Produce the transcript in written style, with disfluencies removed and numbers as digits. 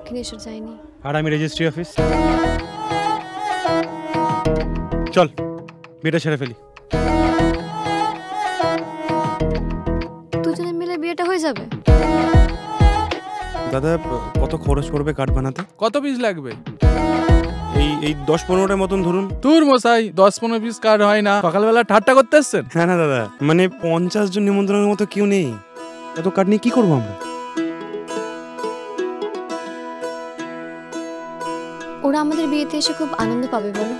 দক্ষিণেশ্বর যাইনি। আর আমি registry office. চল বিয়েটা সেরে ফেলি। দুজনে মিলে বিয়েটা হয়ে যাবে? দাদা কত খরচ পড়বে কার্ড বানাতে? কত পিস লাগবে? এই 10-15টার মতন ধরুন। তোর মশাই 10-15 পিস কার্ড হয় না, সকালবেলা ঠাট্টা করতে এসছেন? হ্যাঁ না দাদা, মানে 50 জন নিমন্ত্রণের মতো কেউ নেই, এত কার্ড নিয়ে কি করবো আমরা? ওরা আমাদের বিয়েতে এসে খুব আনন্দ পাবে বলো।